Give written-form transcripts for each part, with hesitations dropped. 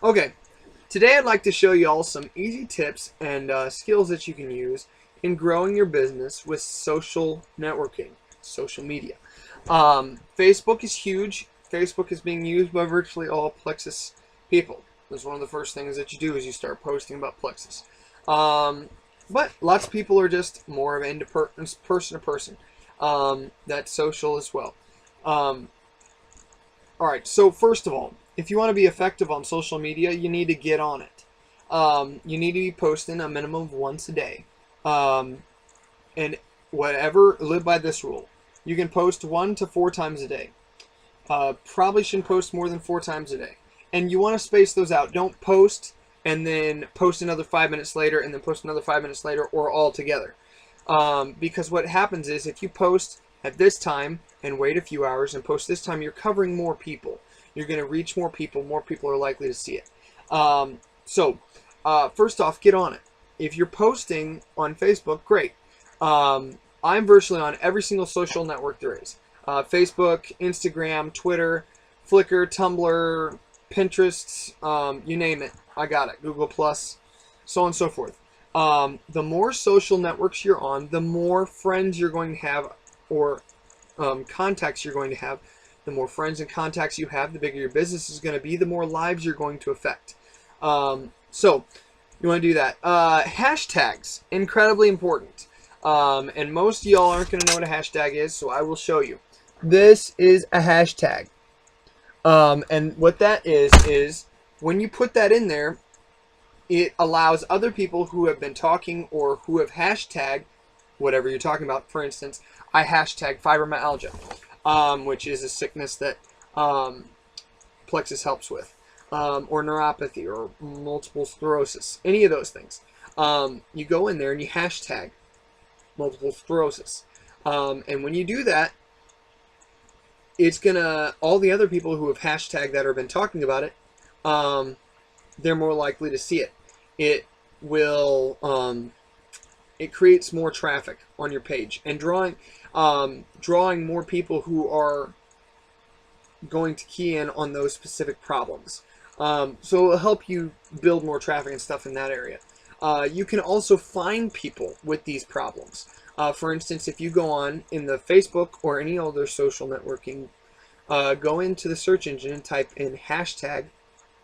Okay, today I'd like to show you all some easy tips and skills that you can use in growing your business with social networking, social media. Facebook is huge. Facebook is being used by virtually all Plexus people. That's one of the first things that you do is you start posting about Plexus. But lots of people are just more of into person to person. That's social as well. Alright, so first of all, if you want to be effective on social media, you need to get on it. You need to be posting a minimum of once a day. And live by this rule. You can post 1 to 4 times a day. Probably shouldn't post more than 4 times a day. And you want to space those out. Don't post and then post another 5 minutes later and then post another 5 minutes later or all together. Because what happens is if you post at this time and wait a few hours and post this time, you're covering more people. You're going to reach more people. More people are likely to see it. First off, get on it. If you're posting on Facebook, great. I'm virtually on every single social network there is. Facebook, Instagram, Twitter, Flickr, Tumblr, Pinterest, you name it. I got it. Google+, so on and so forth. The more social networks you're on, the more friends you're going to have or contacts you're going to have. The more friends and contacts you have, the bigger your business is going to be, the more lives you're going to affect. So you want to do that. Hashtags, incredibly important. And most of y'all aren't going to know what a hashtag is, so I will show you. This is a hashtag. And what that is when you put that in there, it allows other people who have been talking or who have hashtagged whatever you're talking about. For instance, I hashtag fibromyalgia, which is a sickness that Plexus helps with, or neuropathy, or multiple sclerosis, any of those things. You go in there and you hashtag multiple sclerosis. And when you do that, it's gonna, all the other people who have hashtagged that or been talking about it, they're more likely to see it. It will, it creates more traffic on your page and drawing more people who are going to key in on those specific problems. So it'll help you build more traffic and stuff in that area. You can also find people with these problems. For instance, if you go on in the Facebook or any other social networking, go into the search engine and type in hashtag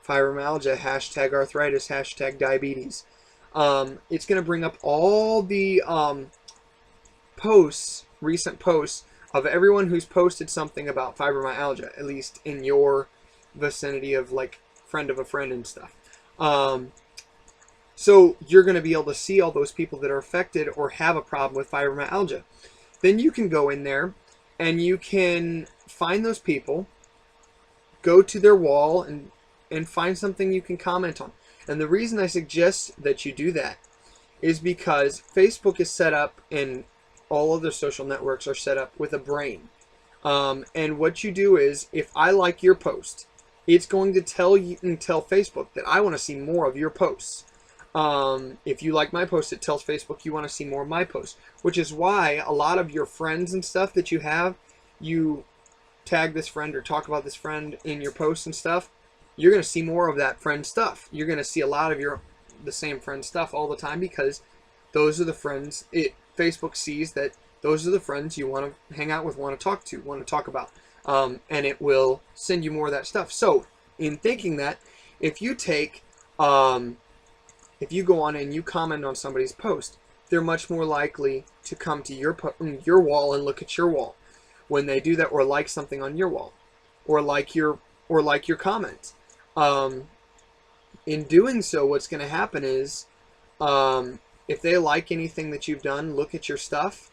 fibromyalgia, hashtag arthritis, hashtag diabetes. It's going to bring up all the recent posts of everyone who's posted something about fibromyalgia, at least in your vicinity of like friend of a friend and stuff. So you're going to be able to see all those people that are affected or have a problem with fibromyalgia. Then you can go in there and you can find those people, go to their wall and find something you can comment on. And the reason I suggest that you do that is because Facebook is set up and all other social networks are set up with a brain. And what you do is, if I like your post, it's going to tell you and tell Facebook that I want to see more of your posts. If you like my post, it tells Facebook you want to see more of my posts, which is why a lot of your friends and stuff that you have, you tag this friend or talk about this friend in your posts and stuff, you're going to see more of that friend stuff. You're going to see a lot of the same friend stuff all the time because those are the friends. Facebook sees that those are the friends you want to hang out with, want to talk to, want to talk about, and it will send you more of that stuff. So in thinking that, if you take if you go on and you comment on somebody's post, they're much more likely to come to your wall and look at your wall when they do that, or like something on your wall, or like your comments. In doing so, what's going to happen is, if they like anything that you've done, look at your stuff,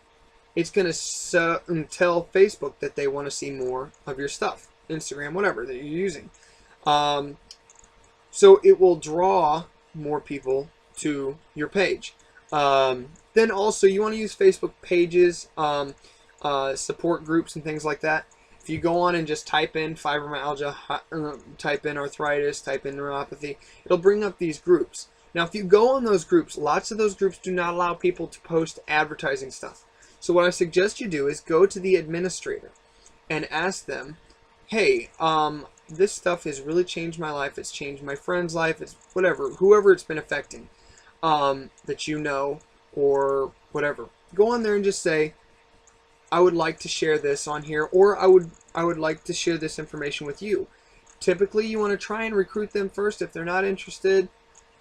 it's going to tell Facebook that they want to see more of your stuff, Instagram, whatever that you're using. So it will draw more people to your page. Then also you want to use Facebook pages, support groups and things like that. If you go on and just type in fibromyalgia, type in arthritis, type in neuropathy, it'll bring up these groups. Now if you go on those groups, lots of those groups do not allow people to post advertising stuff. So what I suggest you do is go to the administrator and ask them, hey, this stuff has really changed my life. It's changed my friend's life. It's whatever, whoever it's been affecting, that you know, or whatever. Go on there and just say, I would like to share this on here, or I would like to share this information with you. Typically, you want to try and recruit them first. If they're not interested,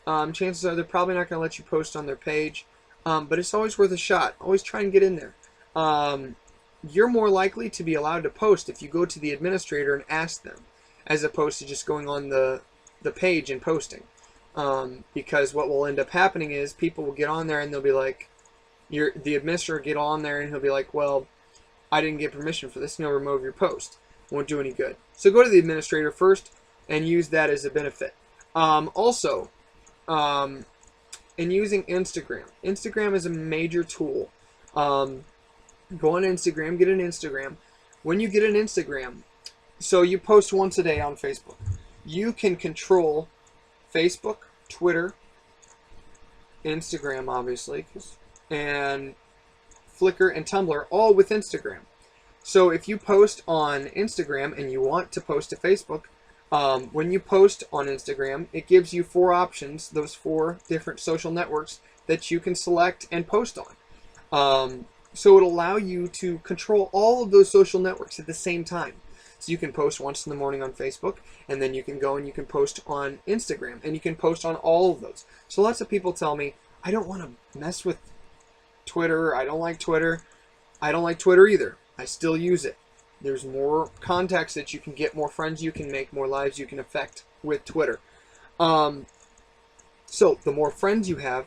chances are they're probably not going to let you post on their page. But it's always worth a shot. Always try and get in there. You're more likely to be allowed to post if you go to the administrator and ask them, as opposed to just going on the page and posting. Because what will end up happening is people will get on there and they'll be like, the administrator will get on there and he'll be like, well, I didn't get permission for this, and he'll remove your post. Won't do any good. So go to the administrator first and use that as a benefit. Also, in using Instagram. Instagram is a major tool. Go on Instagram, get an Instagram. When you get an Instagram, so you post once a day on Facebook. You can control Facebook, Twitter, Instagram, obviously, and Flickr and Tumblr, all with Instagram. So if you post on Instagram and you want to post to Facebook, when you post on Instagram, it gives you 4 options, those 4 different social networks that you can select and post on. So it'll allow you to control all of those social networks at the same time. So you can post once in the morning on Facebook, and then you can go and you can post on Instagram, and you can post on all of those. So lots of people tell me, I don't want to mess with Twitter, I don't like Twitter. I don't like Twitter either. I still use it. There's more contacts that you can get, more friends you can make, more lives you can affect with Twitter. So the more friends you have,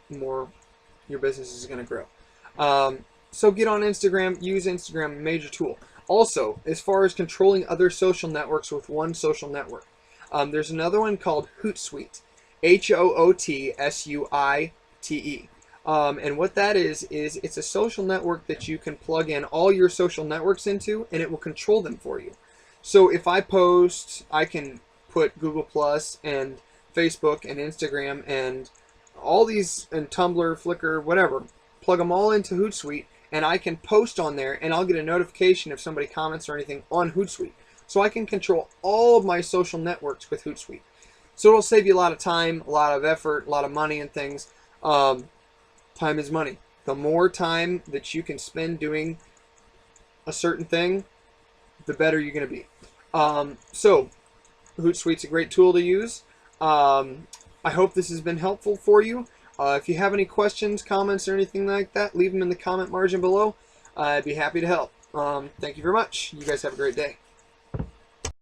the more your business is going to grow. So get on Instagram, use Instagram, major tool. Also, as far as controlling other social networks with one social network, there's another one called HootSuite. HootSuite. And what that is it's a social network that you can plug in all your social networks into, and it will control them for you. So if I post, I can put Google Plus and Facebook and Instagram and all these, and Tumblr, Flickr, whatever, plug them all into HootSuite, and I can post on there, and I'll get a notification if somebody comments or anything on HootSuite. So I can control all of my social networks with HootSuite. So it'll save you a lot of time, a lot of effort, a lot of money and things. Time is money. The more time that you can spend doing a certain thing, the better you're going to be. So HootSuite's a great tool to use. I hope this has been helpful for you. If you have any questions, comments, or anything like that, leave them in the comment margin below. I'd be happy to help. Thank you very much. You guys have a great day.